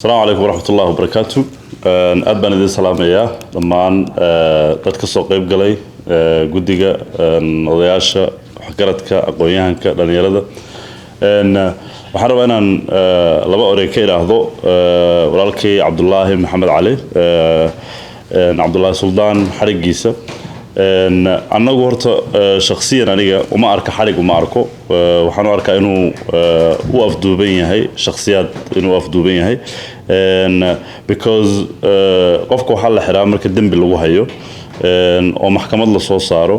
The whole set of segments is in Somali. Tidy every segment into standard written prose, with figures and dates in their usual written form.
السلام عليكم ورحمة الله وبركاته. aad baan idin salaamayaa dhammaan dadka soo qayb galay guddiga odayaasha waxgaradka aqoon-yahanka dhalinyarada waxaan rabaa inaan laba oray ka iraahdo walaalkay Cabdullaahi Maxamed Cali Cabdullaahi Suldaan xarigiisa annagu horta shakhsiyan aniga uma arka xarig uma arko waxaan u arkaa inuu u afduuban yahay shakhsiyad inuu afduuban yahay because qofka waxa la xiraa marka dambi lagu hayo oo maxkamad la soo saaro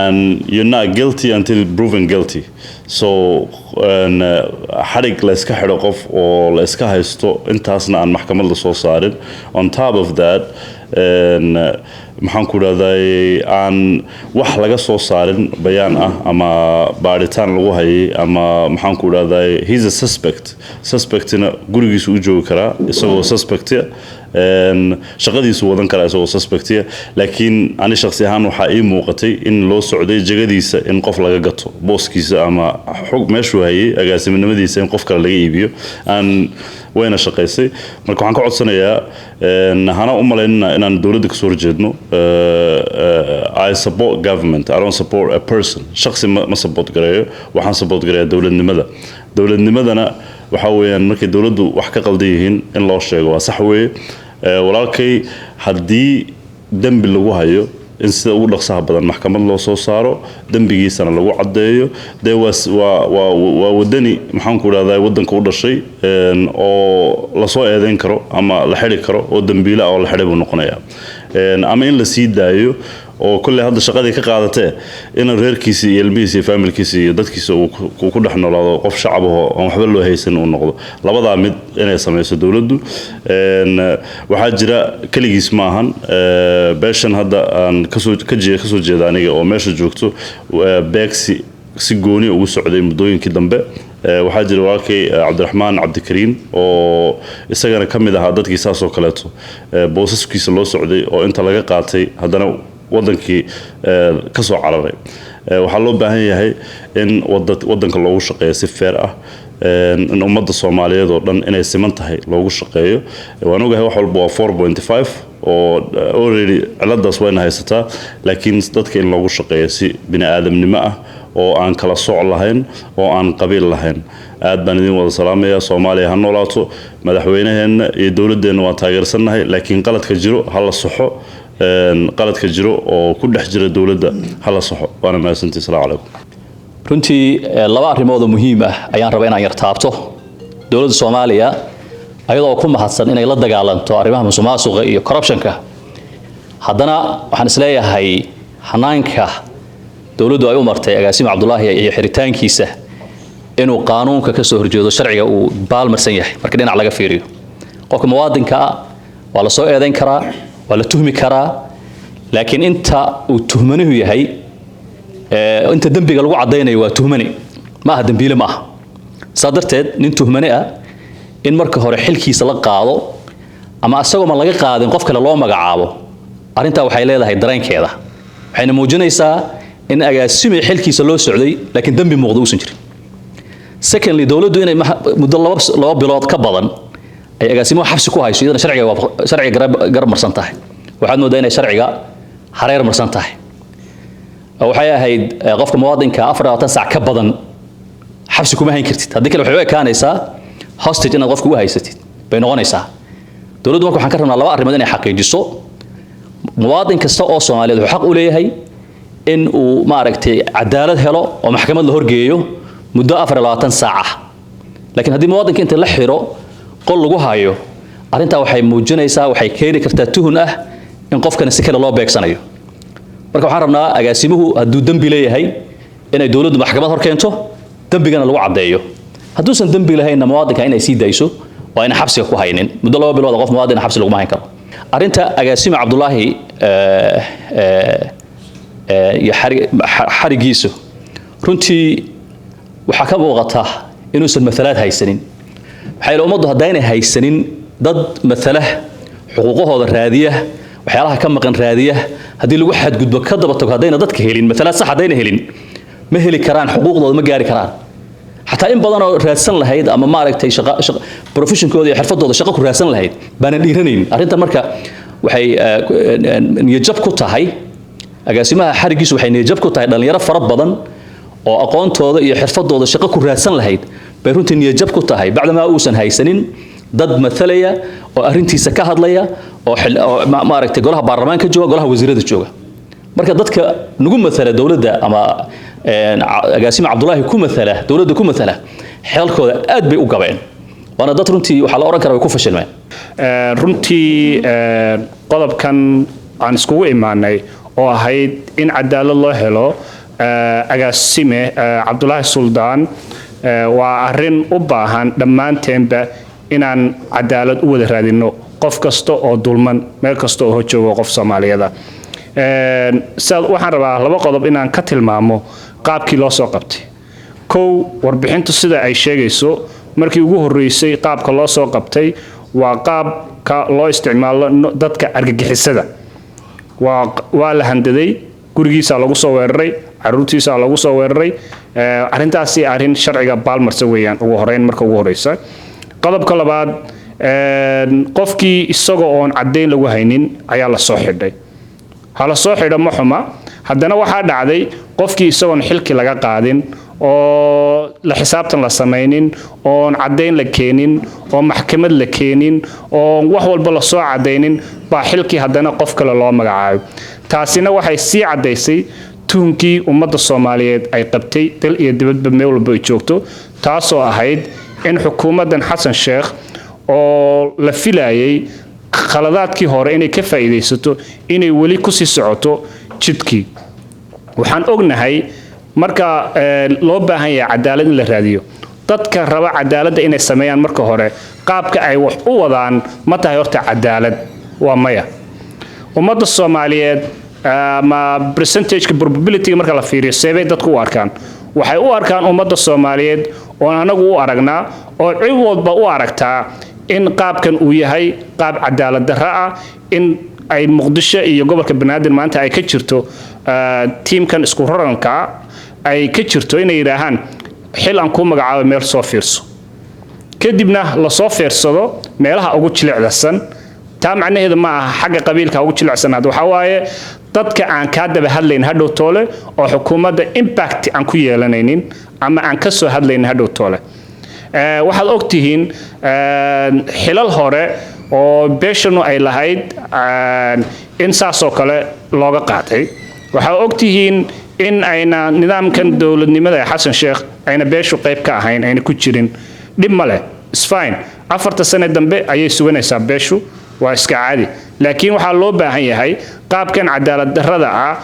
and you're not guilty until proven guilty so xarig la iska xiro qof oo la iska haysto intaasna aan maxkamad la soo saarin on top of that maxaan ku raadayay aan wax laga soo saarin bayaan ah ama baaritaan lagu hayay ama maxaan ku raadayay he's a suspectina gurigiisu u joogi karaa isagoo suspect shaqadiisu wadan karaa isagoo suspect laakiin ani shakhsi ahaan waxa ii muuqatay in loo socday jagadiisa in qof laga gato booskiisa ama xog meeshuu hayay agaasimnimadiisa in qof kale laga iibiyo aan wayna shaqaysay marka waxaan ka codsanayaa hana u malaynaa inaan dawladda ka soo horjeedno I support government I don't support a person shakhsi ma support gareeyo waxaan support gareeyaa dawladnimadana waxa weeyaan markay dawladdu wax ka qaldan yihiin in loo sheego waa sax weeye walaalkay haddii dambi lagu hayo in sida ugu dhaqsaha badan maxkamad loo soo saaro dambigiisana lagu cadeeyo de waa wadani maxaan ku raadayay wadanka u dhashay oo la soo eedeyn karo ama la xiri karo oo dambiile ah oo la xiray buu noqonayaa ama in la sii daayo oo kulli hadda shaqadii ka qaadatay in reerkiisa iyo ilmihiisa iyo familkiisa iyo dadkiisa uu ku dhex noolaado qof shacab ah oo waxba loo haysan uu noqdo labada mid inay sameeyso dawladdu waxa jira kaligiis maahan beeshan hadda aan ka soo jeeda aniga oo meesha joogto beegsi si gooni ugu socday muddooyinkii dambe waxaa jira walaalkay Cabdiraxmaan Cabdikariin oo isagana kamid ahaa dadkii saas oo kaleeto boosaskiisa loo socday oo inta laga qaatay haddana wadankii ka soo cararay waxa loo baahan yahay in wadanka loogu shaqeeyo si fair ah in ummadda Soomaaliyeed oo dhan inay siman tahay loogu shaqeeyo waan ogahay wax walba waa 4.5 oo already ciladaas wayna haysataa laakiin dadka in loogu shaqeeyo si bini aadamnimo ah oo aan kala sooc lahayn oo aan qabiil lahayn aad baan idin wada salaamayaa Soomaaliya ha noolaato madaxweynaheena iyo dawladdeena waa taageersanahay laakiin qaladka jiro ha la saxo qaladka jiro oo ku dhex jira dawladda hala saxo waana mahadsantii salaamu calaykum runtii laba arrimood oo muhiim ah ayaan rabaa inaan yar taabto dawladda Soomaaliya ayadoo ku mahadsan inay la dagaalanto arrimaha musuqmaasuqa iyo corruptionka haddana waxaan isleeyahay hanaanka dawladdu ay u martay agaasimo Cabdullaahi iyo xiritaankiisa inuu qaanuunka ka soo horjeedo sharciga uu baalmarsan yahay marka dhinac laga fiiriyo qofka muwaadinka waa la soo eedeyn karaa waa la tuhmi karaa laakiin inta uu tuhmanuhu yahay inta dambiga lagu cadeynayo waa tuhmani ma aha dambiile ma aha sadarteed nin tuhmani ah in marka hore xilkiisa la qaado ama asagoo ma laga qaadin qof kale loo magacaabo arinta waxay leedahay dareenkeeda waxayna muujinaysaa in agaasimo xilkiisa loo socday laakiin dambi muuqdo uusan jirin secondly dawladdu inay muddo laba bilood ka badan ay agaasimo xabsi ku hayso iyadana sharciga garab marsan tahay waxaad moodaa inay sharciga hareer marsan tahay waxay ahayd qofka muwaadinka 24 saac ka badan xabsi kuma hayn kartid haddii kale waxay u ekaanaysaa hostage inaad qofka u haysatid bay noqonaysaa dawladdu marka waxaan ka rabnaa laba arrimood inay xaqiijiso muwaadin kasta oo Soomaaliyeed wuxuu xaq u leeyahay in uu maaragtay cadaalad helo oo maxkamad la horgeeyo muddo 24 saac ah laakiin haddii muwaadinka inta la xiro qol lagu hayo arinta waxay muujinaysaa waxay keeni kartaa tuhun ah in qofkan si kale loo beegsanayo marka waxaan rabnaa agaasimuhu hadduu dambi leeyahay inay dawladdu maxkamad hor keento dambigana lagu cadeeyo hadduusan dambi lahayn muwaadinka inay sii dayso waa in xabsiga ku haynin muddo laba bilood qof muwaadin xabsi lagu ma hayn karo arinta agaasimo Cabdullaahi iyo xarigiisu runtii waxa ka muuqata inuusan matalaad haysanin waxay ummaddu haddaanay haysanin dad matala xuquuqahooda raadiya waxyaalaha ka maqan raadiya haddii lagu xadgudbo ka daba tago haddayna dadka helin matalaad sax haddayna helin ma heli karaan xuquuqdooda ma gaari karaan حتى إن بدنا راسن لهيد أما ما رأيت شقة بروفيشن كودي حرفته هذا شقة راسن لهيد بنا ديرنين أرنت مركا وحي نيجب كتاهي أقاسمها حرقيس وحي نيجب كتاهي لأن يرى فرب بدن أو أقانت هذا حرفته هذا شقة راسن لهيد بيرونت نيجب كتاهي بعد ما أوسن هاي سنين ضد مثلية أو أرنتي سكاهد ليا أو ما رأيت قولها برلمان كجوا قولها وزير الجوا مركا ضدك نقول مثلا دولة أما قاسم عبد الله يكون مثله دولة يكون مثله حالكوا أدبي وقبعين وأنا ضد رنتي وحلا أورا كرا يكون فشل معي رنتي قلب كان عن سكوي معني أو هيد إن عدال الله هلو قاسم عبد الله السلطان وأرن أباهن دمان تنبه إن عن عدالة أول هذه قف كستو أو دولمن ما كستو هو جو قف سومالي هذا waxaan rabaa laba qodob inaan ka tilmaamo qaabkii loo soo qabtay kow warbixintu sida ay sheegayso markii ugu horeysay qaabka loo soo qabtay waa qaabka loo isticmaalo dadka argagixisada waa la handaday gurigiisa lagu soo weeraray caruurtiisa lagu soo weeraray arintaasi arin sharciga baalmarsan weeyaan ugu horeyn marka ugu horeysa qodobka labaad qofkii isagoo oon cadeyn lagu haynin ayaa la soo xidhay hala soo xidho ma xuma haddana waxaa dhacday qofkii isagoon xilki laga qaadin oo la xisaabtan la samaynin oon cadeyn la keenin oo maxkamad la keenin oo wax walba la soo cadeynin baa xilkii haddana qof kale loo magacaabo taasina waxay sii cadaysay tuunkii ummadda Soomaaliyeed ay qabtay dal iyo dibadba meel walba ay joogto taasoo ahayd in xukuumaddan Xasan Sheekh oo la filayay khaladaadkii hore inay ka faa'iideysato inay wali ku sii socoto jidkii waxaan ognahay marka loo baahan yahay cadaalad in la raadiyo dadka raba cadaaladda inay sameeyaan marka hore qaabka ay wax u wadaan ma tahay horta cadaalad waa maya ummadda Soomaaliyeed ma percentage probability marka la fiiriyo seebay dadku u arkaan waxay u arkaan ummadda Soomaaliyeed oo anagu u aragnaa oo cid walba u aragtaa in qaabkan uu yahay qaab cadaalad darro ah in ay Muqdisho iyo gobolka Banaadir maanta ay ka jirto teamkan isku raranka ay ka jirto inay yiraahdaan xil aan ku magacaabo meel soo fiirso kadibna la soo fiirsado meelaha ugu jilicsan taa macnaheedu ma aha xagga qabiilka ugu jilicsanaad waxa waaye dadka aan ka daba hadlayn hadhow toole oo xukuumadda impact aan ku yeelanaynin ama aan ka soo hadlayn hadhow toole waxaad ogtihiin xilal hore oo beeshanu ay lahayd in saasoo kale looga qaatay waxaad ogtihiin in ayna nidaamkan dowladnimada Xasan Sheekh ayna beeshu qayb ka ahayn ayna ku jirin dhib male is fine afarta sano dambe ayay suganaysaa beeshu waa iska caadi laakiin waxa loo baahan yahay qaabkan cadaalad darrada ah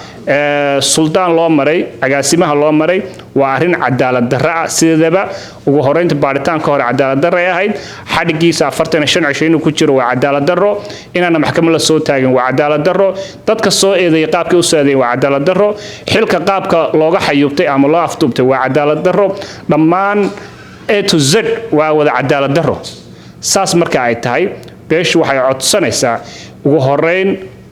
suldaan loo maray agaasimaha loo maray waa arin cadaalad darro ah sidaba ugu horeynta baaritaanka hore cadaalad darro ay ahayd xadhigiisa 45 cisho inuu ku jiro waa cadaalad darro inaana maxkamad la soo taagin waa cadaalad darro dadka soo eedeeyay qaabkii u saaday waa cadaalad darro xilka qaabka looga xayubtay ama loo afduubtay waa cadaalad darro dhammaan A to Z waa wada cadaalad darro saas marka ay tahay beeshu waxay codsanaysaa ugu horeyn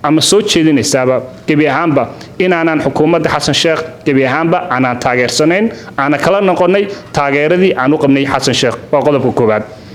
ama soo jeedinaysaaba gabi ahaanba inaanan xukuumadda Xasan Sheekh gabi ahaanba aanan taageersanayn ana kala noqonay taageeradii aan u qabnay Xasan Sheekh waa qodobka koowaad